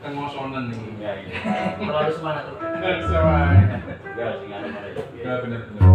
Kan ngosonan nih. Terlalu semangat tuh. Semangat. Ya, singa nomor itu. Ya benar-benar.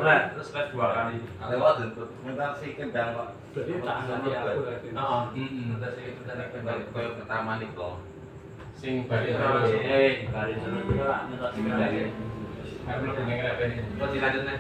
Terus live 2 kali. Lewat dokumentasi kendang Pak. Berarti tak ngerti aku berarti. Heeh. Koyo pertama nih loh. Sing bari Bari terus. terus kita lah nyetok sing bari. Aku belum dengar apa ini. Kok dilanjutnya?